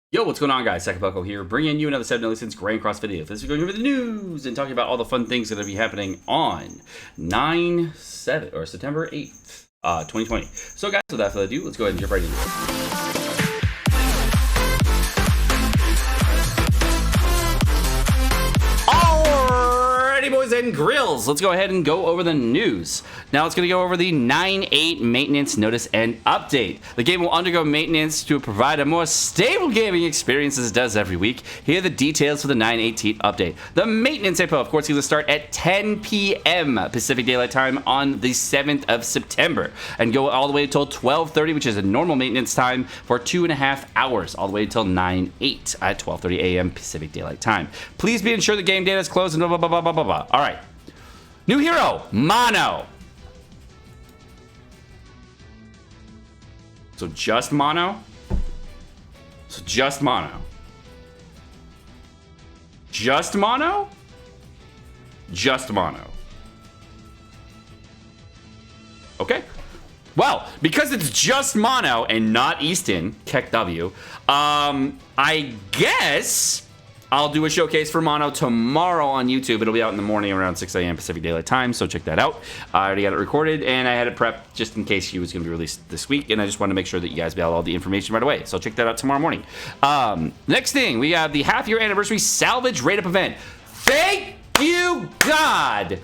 Yo, what's going on, guys? Sekapoko here, bringing you another 7 Daily Since Grand Cross video. This is going over the news and talking about all the fun things that are going to be happening on September 8th, 2020. So, guys, without further ado, let's go ahead and jump right into it. Boys and grills, let's go ahead and go over the news. Now it's going to go over the 9.8 maintenance notice and update. The game will undergo maintenance to provide a more stable gaming experience as it does every week. Here are the details for the 9.18 update. The maintenance info, of course, is going to start at 10 p.m. Pacific Daylight Time on the 7th of September and go all the way until 12:30, which is a normal maintenance time for 2.5 hours, all the way until 9/8 at 12:30 a.m. Pacific Daylight Time. Please be ensured the game data is closed and blah, blah, blah, blah, blah, blah. All right. New hero, Mono. So just Mono? Just Mono? Just Mono? Okay. Well, because it's just Mono and not Easton, Keck W, I guess I'll do a showcase for Mono tomorrow on YouTube. It'll be out in the morning around 6 a.m. Pacific Daylight Time, so check that out. I already got it recorded, and I had it prepped just in case she was going to be released this week, and I just wanted to make sure that you guys got all the information right away. So check that out tomorrow morning. Next thing, we have the half-year anniversary Salvage rate-up event. Thank you, God!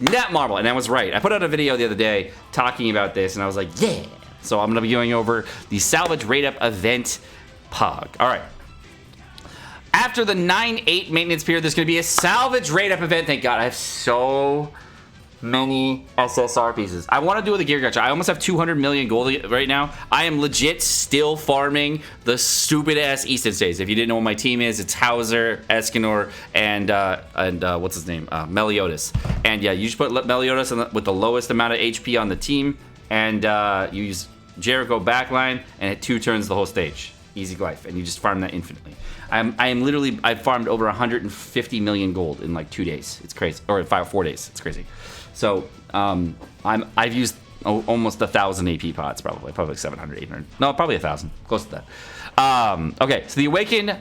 Netmarble, and I was right. I put out a video the other day talking about this, and I was like, yeah! So I'm going to be going over the Salvage rate-up event Pog. All right. After the 9.8 maintenance period, there's going to be a salvage rate-up event. Thank God. I have so many SSR pieces. I want to do with the gear gacha. I almost have 200 million gold right now. I am legit still farming the stupid-ass Easton stays. If you didn't know what my team is, it's Hauser, Escanor, and what's his name? Meliodas. And yeah, you just put Meliodas with the lowest amount of HP on the team, and you use Jericho backline, and it 2 turns the whole stage. Easy life, and you just farm that infinitely. I've farmed over 150 million gold in like 2 days. It's crazy, or 4 days. It's crazy. So I've used almost 1,000 AP pots, probably like 700, 800. No, probably 1,000, close to that. Okay, so the Awakened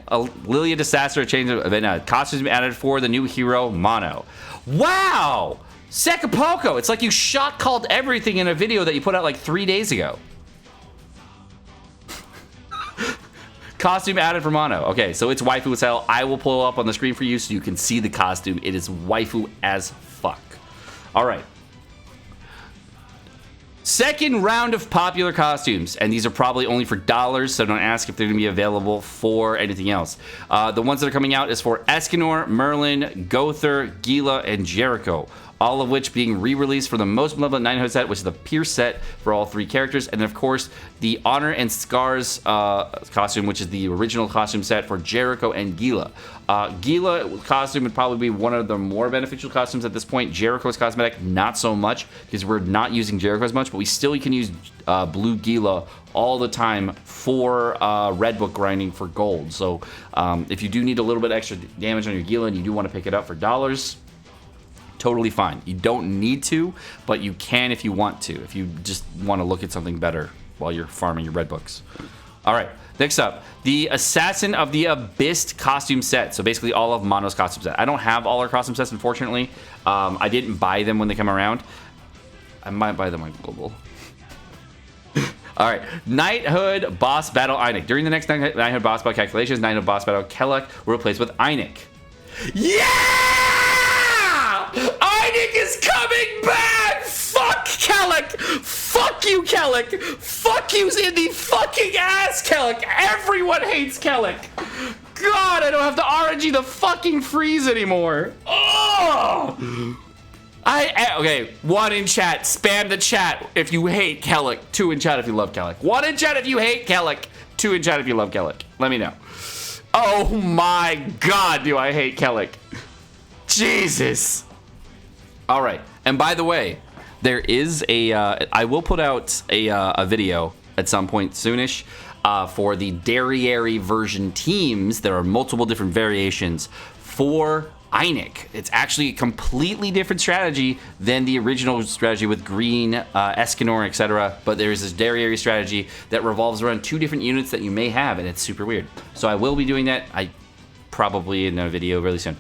Lilia Disaster change event costumes added for the new hero Mono. Wow, Sekapoko! It's like you shot called everything in a video that you put out like 3 days ago. Costume added for Mono. Okay, so it's waifu as hell. I will pull up on the screen for you so you can see the costume. It is waifu as fuck. All right. Second round of popular costumes, and these are probably only for dollars, so don't ask if they're going to be available for anything else. The ones that are coming out is for Escanor, Merlin, Gother, Gila, and Jericho, all of which being re-released for the most beloved 900 set, which is the Pierce set for all 3 characters, and then of course the Honor and Scars costume, which is the original costume set for Jericho and Gila. Gila costume would probably be one of the more beneficial costumes at this point. Jericho's cosmetic, not so much, because we're not using Jericho as much, but we still can use blue Gila all the time for red book grinding for gold. So if you do need a little bit extra damage on your Gila and you do want to pick it up for dollars, totally fine. You don't need to, but you can if you want to, if you just want to look at something better while you're farming your red books. All right, next up, the Assassin of the Abyss costume set. So basically all of Mono's costume set. I don't have all our costume sets, unfortunately. I didn't buy them when they come around. I might buy them on Global. All right, Knighthood Boss Battle Einik. During the next Knighthood Boss Battle calculations, Knighthood Boss Battle Kellek will replace with Einik. Yeah! Einik is coming back! Fuck Kellek! Fuck you, Kellek! Fuck you's in the fucking ass, Kellek! Everyone hates Kellek! God, I don't have to RNG the fucking freeze anymore! Oh! Okay, 1 in chat. Spam the chat if you hate Kellek. 2 in chat if you love Kellek. 1 in chat if you hate Kellek. 2 in chat if you love Kellek. Let me know. Oh my God, do I hate Kellek. Jesus. All right, and by the way, there is a, I will put out a video at some point soonish for the Derriere version teams. There are multiple different variations for Einik. It's actually a completely different strategy than the original strategy with green, Escanor, etc. But there is this Derriere strategy that revolves around 2 different units that you may have, and it's super weird. So I will be doing that. Probably in a video really soon.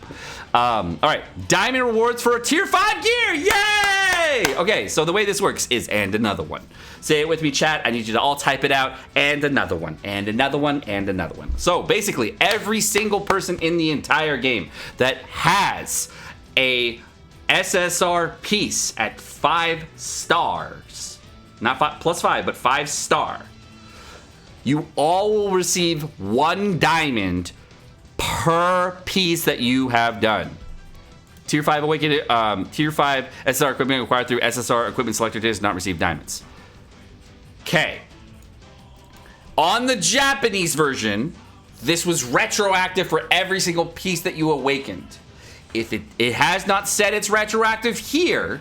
All right, diamond rewards for a tier 5 gear. Yay! Okay, so the way this works is and another one. Say it with me, chat. I need you to all type it out. And another one, and another one, and another one. So basically, every single person in the entire game that has a SSR piece at 5 stars, not +5, but 5 star, you all will receive 1 diamond per piece that you have done. Tier 5 awakened, Tier 5 SSR equipment acquired through SSR equipment selector does not receive diamonds. Okay. On the Japanese version, this was retroactive for every single piece that you awakened. If it has not said it's retroactive here.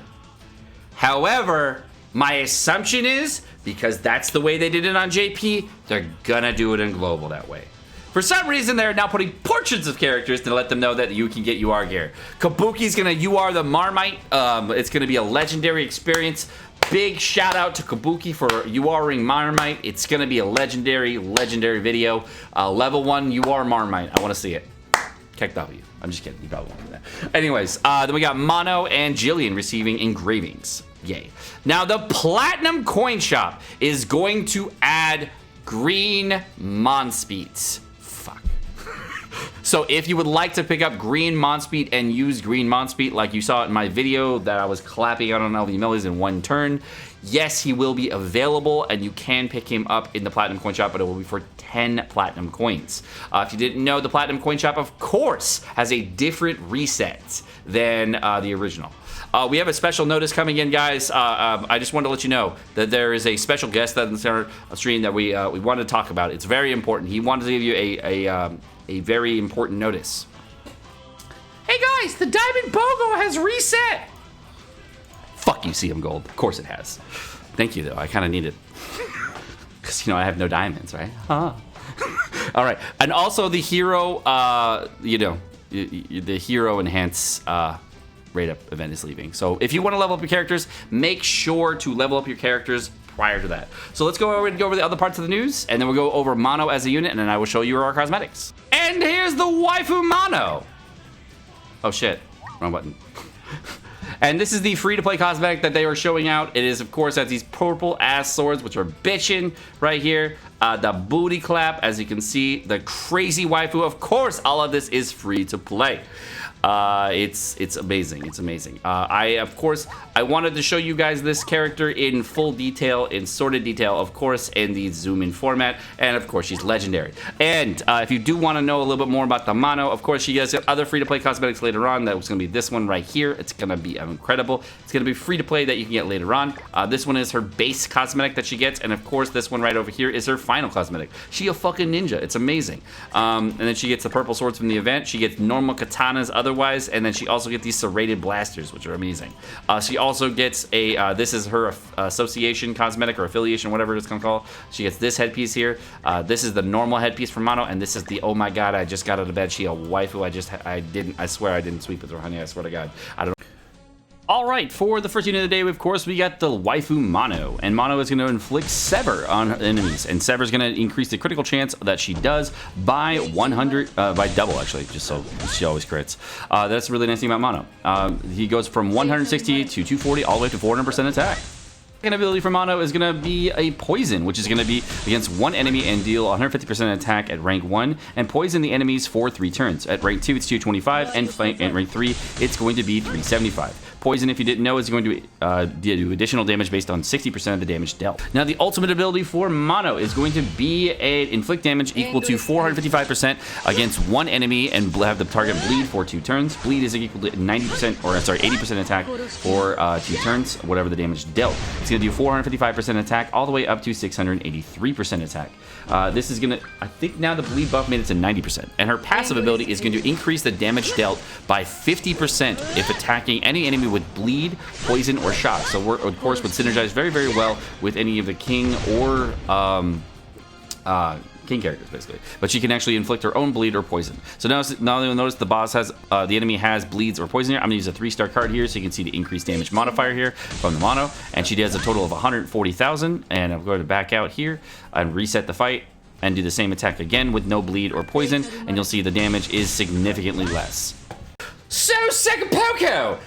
However, my assumption is, because that's the way they did it on JP, they're gonna do it in global that way. For some reason, they're now putting portraits of characters to let them know that you can get UR gear. Kabuki's gonna UR the Marmite. It's gonna be a legendary experience. Big shout out to Kabuki for URing Marmite. It's gonna be a legendary video. Level 1 UR Marmite. I wanna see it. Keck W. I'm just kidding. You probably won't do that. Anyways, then we got Mono and Jillian receiving engravings. Yay. Now, the Platinum Coin Shop is going to add green Monspeeds. So if you would like to pick up green Monspeed and use green Monspeed like you saw in my video that I was clapping out on LV Millies in 1 turn, yes, he will be available and you can pick him up in the Platinum Coin Shop, but it will be for 10 Platinum Coins. If you didn't know, the Platinum Coin Shop, of course, has a different reset than the original. We have a special notice coming in, guys. I just wanted to let you know that there is a special guest on the center stream that we wanted to talk about. It's very important. He wanted to give you a very important notice. Hey guys, the Diamond BOGO has reset. Fuck you, CM Gold. Of course it has. Thank you, though. I kind of need it. Because, you know, I have no diamonds, right? Huh. All right. And also the hero, the hero enhance rate up event is leaving. So if you want to level up your characters, make sure to level up your characters prior to that. So let's go over the other parts of the news, and then we'll go over Mono as a unit, and then I will show you our cosmetics. And here's the Waifu Mono. Oh shit, wrong button. And this is the free-to-play cosmetic that they are showing out. It is, of course, has these purple-ass swords, which are bitchin' right here. The booty clap, as you can see, the crazy waifu. Of course, all of this is free to play. It's amazing. It's amazing. Of course, I wanted to show you guys this character in full detail, in sorted detail, of course, in the zoom in format. And of course, she's legendary. And if you do want to know a little bit more about the Mono, of course, she has other free-to-play cosmetics later on. That was going to be this one right here. It's going to be incredible. It's going to be free-to-play that you can get later on. This one is her base cosmetic that she gets. And of course, this one right over here is her final cosmetic. She a fucking ninja. It's amazing. And then she gets the purple swords from the event. She gets normal katanas otherwise. And then she also gets these serrated blasters, which are amazing. She also gets a, this is her association cosmetic or affiliation, whatever it's gonna call. She gets this headpiece here. This is the normal headpiece from Mono, and this is the, oh my god, I just got out of bed. She a waifu. I swear I didn't sweep with her, honey. I swear to god. I don't. All right, for the first unit of the day, of course, we got the Waifu Mono. And Mono is going to inflict Sever on her enemies. And Sever is going to increase the critical chance that she does by 100, by double, actually, just so she always crits. That's a really nice thing about Mono. He goes from 160 to 240 all the way to 400% attack. Second ability for Mono is going to be a Poison, which is going to be against one enemy and deal 150% attack at rank 1 and poison the enemies for 3 turns. At rank 2, it's 225, and at rank 3, it's going to be 375. Poison, if you didn't know, is going to do additional damage based on 60% of the damage dealt. Now, the ultimate ability for Mono is going to be an inflict damage equal to 455% against one enemy and have the target bleed for 2 turns. Bleed is equal to 90%, or sorry, 80% attack for 2 turns, whatever the damage dealt. It's going to do 455% attack all the way up to 683% attack. This is going to, I think now the bleed buff made it to 90%. And her passive ability is going to increase the damage dealt by 50% if attacking any enemy with bleed, poison, or shock. So we're, of course, would synergize very, very well with any of the king or king characters, basically. But she can actually inflict her own bleed or poison. So now you'll notice the boss has, the enemy has bleeds or poison here. I'm going to use a 3-star card here so you can see the increased damage modifier here from the mono. And she does a total of 140,000. And I'm going to back out here and reset the fight and do the same attack again with no bleed or poison. And you'll see the damage is significantly less. So, Sekapoko!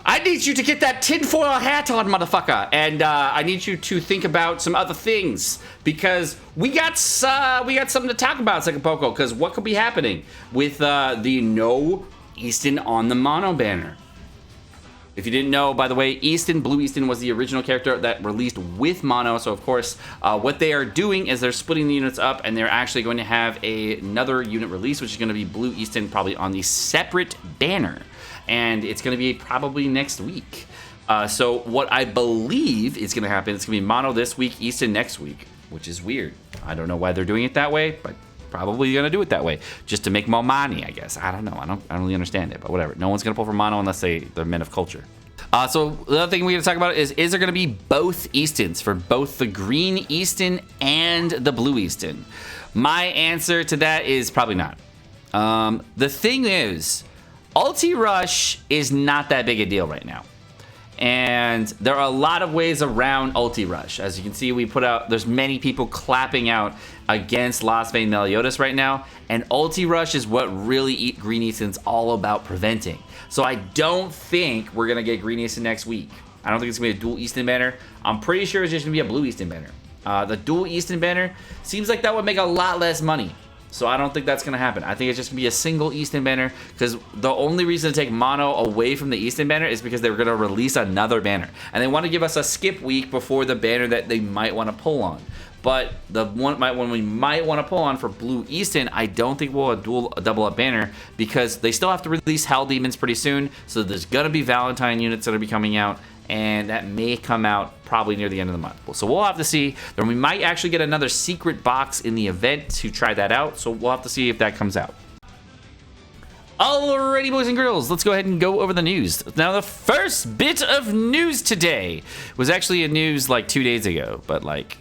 I need you to get that tinfoil hat on, motherfucker, and I need you to think about some other things because we got something to talk about, Sekapoko. Because what could be happening with the no Easton on the mono banner? If you didn't know, by the way, Easton, Blue Easton was the original character that released with mono. So of course, what they are doing is they're splitting the units up, and they're actually going to have another unit release, which is going to be Blue Easton, probably on the separate banner. And it's going to be probably next week. So what I believe is going to happen, it's going to be mono this week, Easton next week, which is weird. I don't know why they're doing it that way, but probably going to do it that way just to make more money, I guess. I don't know. I don't really understand it, but whatever. No one's going to pull for mono unless they're men of culture. So the other thing we're going to talk about is there going to be both Eastons for both the green Easton and the blue Easton? My answer to that is probably not. The thing is, Ulti Rush is not that big a deal right now. And there are a lot of ways around Ulti Rush. As you can see, there's many people clapping out against Lost Vein Meliodas right now. And Ulti Rush is what really Green Easton's all about preventing. So I don't think we're going to get Green Easton next week. I don't think it's going to be a dual Easton banner. I'm pretty sure it's just going to be a blue Easton banner. The dual Easton banner seems like that would make a lot less money. So I don't think that's going to happen. I think it's just going to be a single Easton banner because the only reason to take mono away from the Easton banner is because they were going to release another banner. And they want to give us a skip week before the banner that they might want to pull on. But the one we might want to pull on for Blue Easton, I don't think we'll double up banner because they still have to release Hell Demons pretty soon. So there's going to be Valentine units that are be coming out. And that may come out probably near the end of the month. So we'll have to see. Then we might actually get another secret box in the event to try that out. So we'll have to see if that comes out. Alrighty, boys and girls, let's go ahead and go over the news. Now, the first bit of news today was actually a news like 2 days ago, but like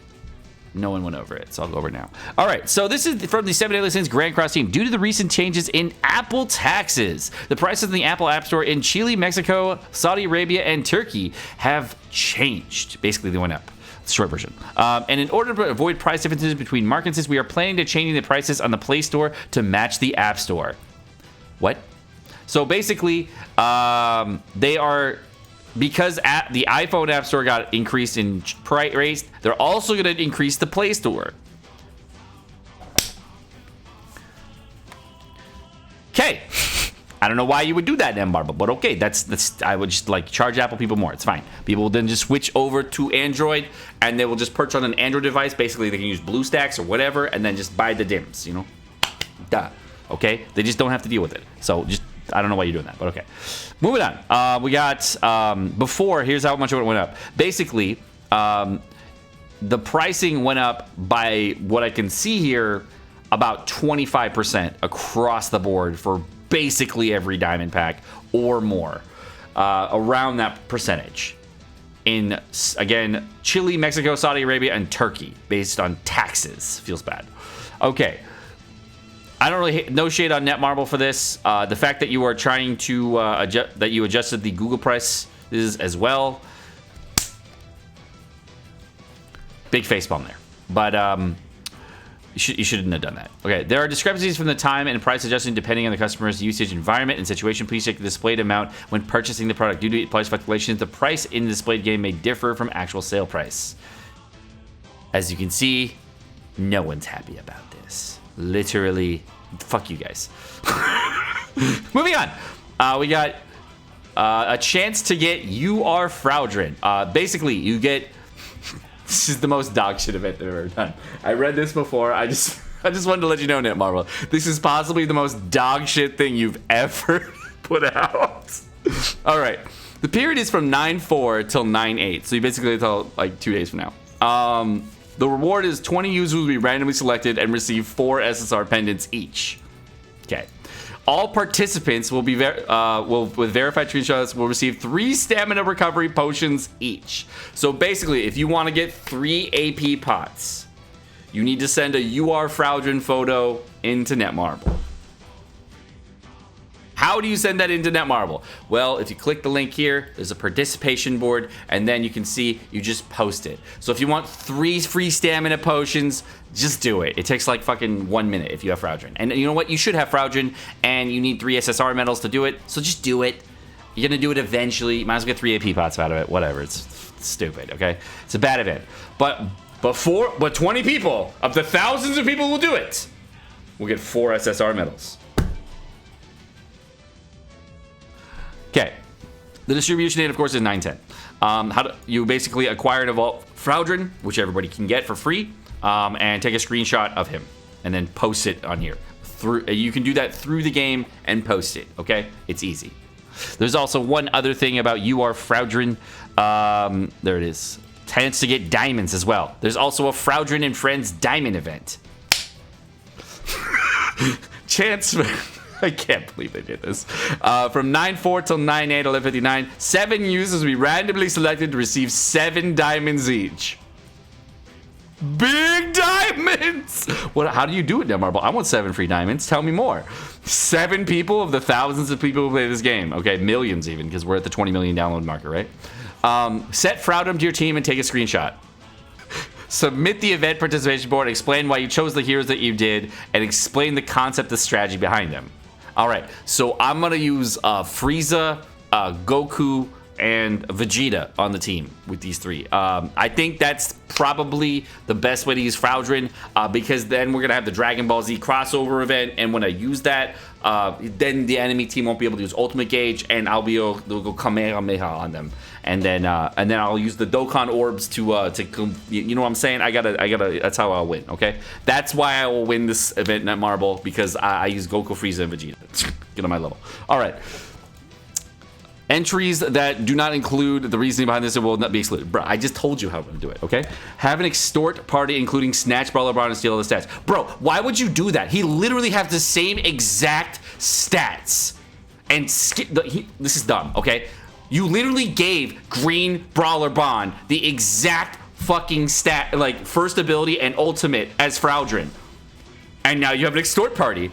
no one went over it, so I'll go over it now. All right, so this is from the 7 Daily Sins Grand Cross team. Due to the recent changes in Apple taxes, the prices in the Apple App Store in Chile, Mexico, Saudi Arabia, and Turkey have changed. Basically, they went up. Short version. And in order to avoid price differences between markets, we are planning to changing the prices on the Play Store to match the App Store. What? So basically, they are... Because the iPhone App Store got increased in price rates, they're also going to increase the Play Store. Okay. I don't know why you would do that then, Barba, but okay. That's I would just like charge Apple people more. It's fine. People will then just switch over to Android, and they will just purchase on an Android device. Basically, they can use BlueStacks or whatever, and then just buy the DIMMs, you know? Duh. Okay? They just don't have to deal with it. So just... I don't know why you're doing that, but okay. Moving on. We got, before, here's how much it went up. Basically, the pricing went up by, what I can see here, about 25% across the board for basically every diamond pack or more. Around that percentage. In, again, Chile, Mexico, Saudi Arabia, and Turkey, based on taxes. Feels bad. Okay. I don't really no shade on Netmarble for this. The fact that you are trying to that you adjusted the Google prices as well. Big facepalm there, but you shouldn't have done that. Okay, there are discrepancies from the time and price adjusting depending on the customer's usage environment and situation. Please check the displayed amount when purchasing the product. Due to price fluctuations, the price in the displayed game may differ from actual sale price. As you can see, no one's happy about this. Literally, fuck you guys. Moving on. We got a chance to get You Are Fraudrin. Basically, you get... This is the most dog shit event I've ever done. I read this before. I just wanted to let you know, Netmarble. This is possibly the most dog shit thing you've ever put out. All right. The period is from 9/4 till 9/8. So you basically tell like 2 days from now. The reward is 20 users will be randomly selected and receive 4 SSR pendants each. Okay. All participants will be with verified screenshots will receive 3 stamina recovery potions each. So basically, if you want to get 3 AP pots, you need to send a You Are Fraudrin photo into Netmarble. How do you send that into Netmarble? Well, if you click the link here, there's a participation board, and then you can see you just post it. So if you want 3 free stamina potions, just do it. It takes like fucking 1 minute if you have Fraudrin. And you know what? You should have Fraudrin, and you need 3 SSR medals to do it, so just do it. You're gonna do it eventually. You might as well get 3 AP pots out of it. Whatever, it's stupid, okay? It's a bad event. But 20 people, of the thousands of people who will do it, will get 4 SSR medals. Okay, the distribution date, of course, is 9/10. How do you basically acquire and evolve Fraudrin, which everybody can get for free, and take a screenshot of him, and then post it on here. You can do that through the game and post it, okay? It's easy. There's also one other thing about You Are Fraudrin. There it is. Chance to get diamonds as well. There's also a Fraudrin and Friends diamond event. Chance... I can't believe they did this. From 9/4 till 9/8, 11:59, 7 users will be randomly selected to receive 7 diamonds each. Big diamonds! How do you do it, Netmarble? I want 7 free diamonds. Tell me more. 7 people of the thousands of people who play this game. Okay, millions even, because we're at the 20 million download marker, right? Set Fraudrin to your team and take a screenshot. Submit the event participation board, explain why you chose the heroes that you did, and explain the concept, the strategy behind them. All right, so I'm gonna use Frieza, Goku, and Vegeta on the team with these 3. I think that's probably the best way to use Fraudrin, because then we're gonna have the Dragon Ball Z crossover event, and when I use that, then the enemy team won't be able to use Ultimate Gauge, and I'll be able to go Kamehameha on them, and then I'll use the Dokkan orbs to you know what I'm saying? I gotta. That's how I'll win. Okay, that's why I will win this event at Marble, because I use Goku, Frieza, and Vegeta. Get on my level. All right. Entries that do not include the reasoning behind this will not be excluded. Bro, I just told you how I'm going to do it, okay? Have an extort party including Snatch, Brawler, Bond, and steal all the stats. Bro, why would you do that? He literally has the same exact stats. And this is dumb, okay? You literally gave Green, Brawler, Bond the exact fucking stat, like first ability and ultimate as Fraudrin. And now you have an extort party.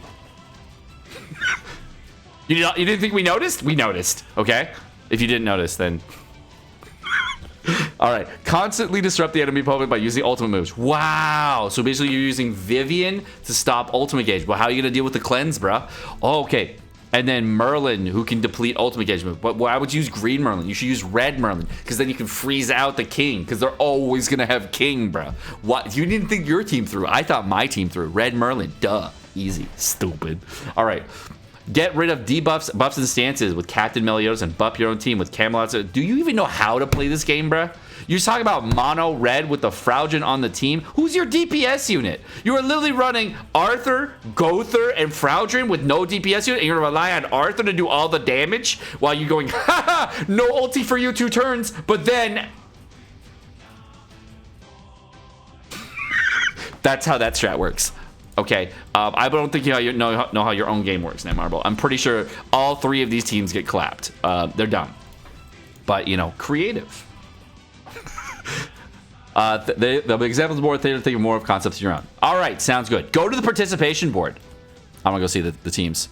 You didn't think we noticed? We noticed, okay? If you didn't notice, then... All right. Constantly disrupt the enemy opponent by using ultimate moves. Wow. So basically you're using Vivian to stop ultimate gauge. Well, how are you going to deal with the cleanse, bruh? Oh, okay. And then Merlin, who can deplete ultimate gauge move. But why would you use green Merlin? You should use red Merlin, because then you can freeze out the king, because they're always going to have king, bruh. What? You didn't think your team through. I thought my team through. Red Merlin. Duh. Easy. Stupid. All right. Get rid of debuffs, buffs, and stances with Captain Meliodas and buff your own team with Camelot. Do you even know how to play this game, bruh? You're talking about mono red with the Fraudrin on the team? Who's your DPS unit? You are literally running Arthur, Gother, and Fraudrin with no DPS unit, and you're gonna rely on Arthur to do all the damage while you're going, haha, no ulti for you 2 turns, but then... That's how that strat works. Okay, I don't think you know how your own game works, Netmarble. I'm pretty sure all 3 of these teams get clapped. They're dumb. But, you know, creative. The examples board, they're thinking more of concepts of your own. All right, sounds good. Go to the participation board. I want to go see the teams.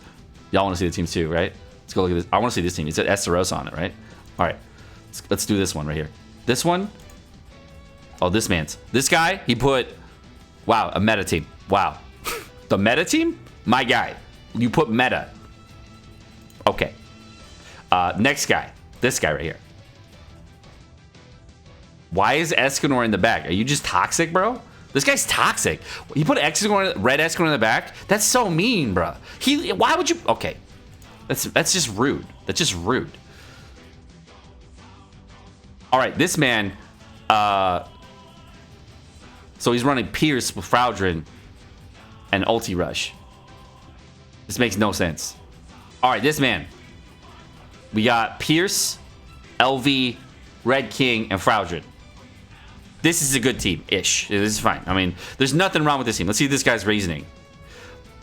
Y'all want to see the teams too, right? Let's go look at this. I want to see this team. It said Esteros on it, right? All right, let's do this one right here. This one. Oh, this man's. This guy, he put, wow, a meta team. Wow. The meta team? My guy. You put meta. Okay. Next guy. This guy right here. Why is Escanor in the back? Are you just toxic, bro? This guy's toxic. You put Escanor, red Escanor in the back? That's so mean, bro. Why would you? Okay. That's just rude. That's just rude. All right, this man. So he's running Pierce with Fraudrin and ulti rush. This makes no sense. All right, this man. We got Pierce, LV, Red King, and Fraudrin. This is a good team-ish. This is fine. I mean, there's nothing wrong with this team. Let's see this guy's reasoning.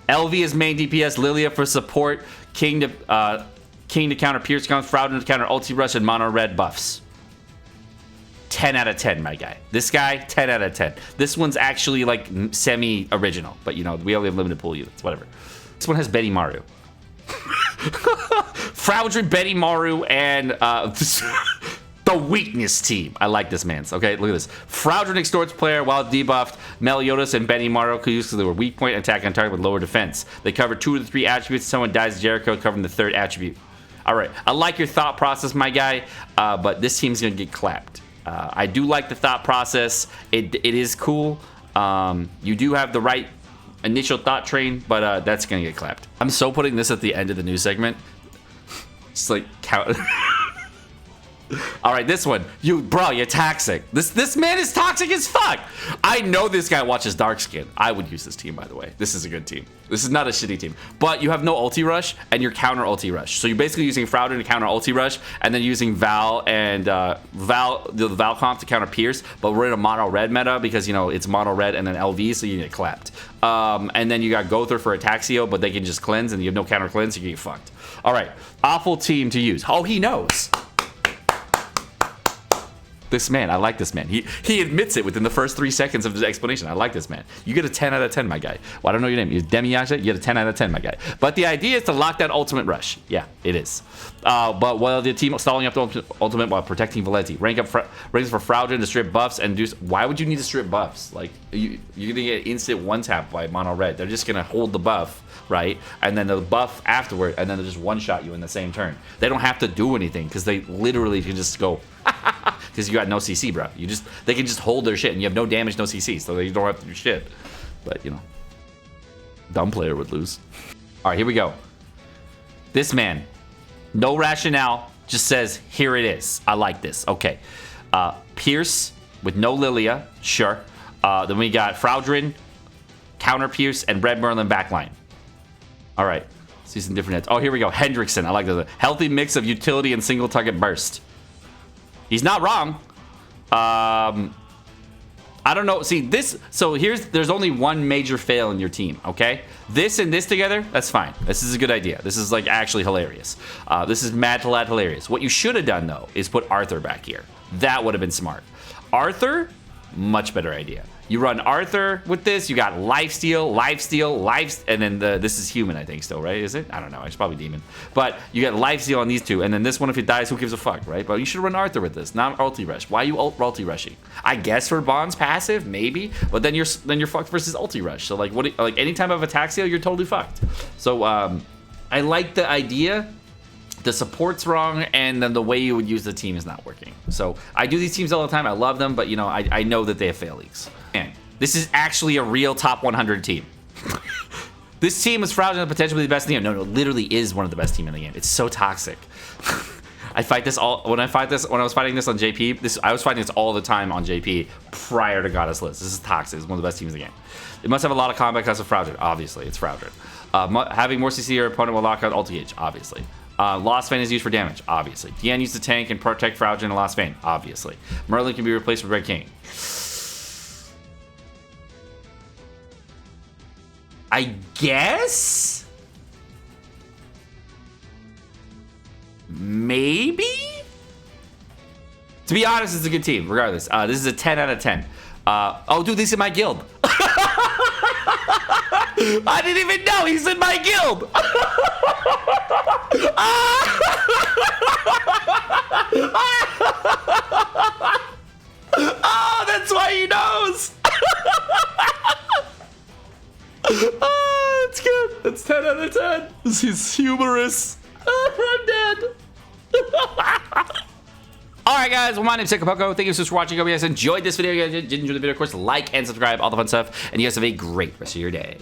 LV is main DPS, Lilia for support, King to counter Pierce, Fraudrin to counter ulti rush, and mono red buffs. 10 out of 10, my guy. This guy, 10 out of 10. This one's actually like semi-original, but you know, we only have limited pool units, whatever. This one has Betty Maru. Fraudrin, Betty Maru, and the weakness team. I like this man's. Okay, look at this. Fraudrin extorts player while debuffed. Meliodas and Betty Maru could use their weak point attack on target with lower defense. They cover 2 of the 3 attributes. Someone dies Jericho, covering the 3rd attribute. All right, I like your thought process, my guy, but this team's gonna get clapped. I do like the thought process. It is cool. You do have the right initial thought train, but that's gonna get clapped. I'm so putting this at the end of the news segment. Just like count. All right, this one. Bro, you're toxic. This man is toxic as fuck. I know this guy watches Darkskin. I would use this team, by the way. This is a good team. This is not a shitty team. But you have no ulti rush, and you're counter ulti rush. So you're basically using Fraudrin to counter ulti rush, and then using Val and the Val comp to counter Pierce. But we're in a mono red meta because, you know, it's mono red and then LV, so you get clapped. And then you got Gother for Ataxio, but they can just cleanse, and you have no counter cleanse, so you get fucked. All right, awful team to use. Oh, he knows. This man, I like this man. He admits it within the first 3 seconds of his explanation. I like this man. You get a 10 out of 10, my guy. Well, I don't know your name. You're Demiaja. You get a 10 out of 10, my guy. But the idea is to lock that ultimate rush. Yeah, it is. But while the team stalling up the ultimate while protecting Valenti. Rank up rings for Fraudrin to strip buffs and do. Why would you need to strip buffs? Like, you're going to get instant one-tap by mono red. They're just going to hold the buff, right? And then the buff afterward, and then they'll just one-shot you in the same turn. They don't have to do anything because they literally can just go... Because you got no CC, bro. They can just hold their shit, and you have no damage, no CC, so they don't have to do shit. But, you know, dumb player would lose. All right, here we go. This man, no rationale, just says, here it is. I like this. Okay. Pierce with no Lilia, sure. Then we got Fraudrin, counter Pierce, and Red Merlin backline. All right. See some different heads. Oh, here we go. Hendrickson. I like this. Healthy mix of utility and single target burst. He's not wrong. I don't know. See, this... So there's only one major fail in your team, okay? This and this together, that's fine. This is a good idea. This is, like, actually hilarious. This is mad to lad hilarious. What you should have done, though, is put Arthur back here. That would have been smart. Arthur, much better idea. You run Arthur with this. You got lifesteal, and then this is human, I think, still, right? Is it? I don't know. It's probably demon. But you get lifesteal on these two, and then this one, if it dies, who gives a fuck, right? But you should run Arthur with this, not ulti rush. Why are you ulti rushing? I guess for Bond's passive, maybe, but then you're fucked versus ulti rush. So like anytime I have Ataxio, you're totally fucked. So I like the idea. The support's wrong, and then the way you would use the team is not working. So I do these teams all the time. I love them, but you know, I know that they have fail leaks. And this is actually a real top 100 team. This team is Fraudrin potentially the best team. No, literally is one of the best team in the game. It's so toxic. I fight this all when I was fighting this on JP. I was fighting this all the time on JP prior to Goddess Liz. This is toxic. It's one of the best teams in the game. It must have a lot of combat because of Fraudrin. Obviously, it's Fraudrin. Having more CC, your opponent will lock out ulti gauge. Obviously. Lost Vein is used for damage, obviously. Diane used to tank and protect Fraudrin and Lost Vein, obviously. Merlin can be replaced with Red King. I guess? Maybe? To be honest, it's a good team, regardless. This is a 10 out of 10. Oh, dude, this is my guild. I didn't even know he's in my guild. Oh, that's why he knows. Oh, that's good. That's 10 out of 10. This is humorous. I'm dead. Alright guys, well, my name's Sekapoko. Thank you so much for watching. I hope you guys enjoyed this video. If you guys did enjoy the video, of course, like and subscribe, all the fun stuff. And you guys have a great rest of your day.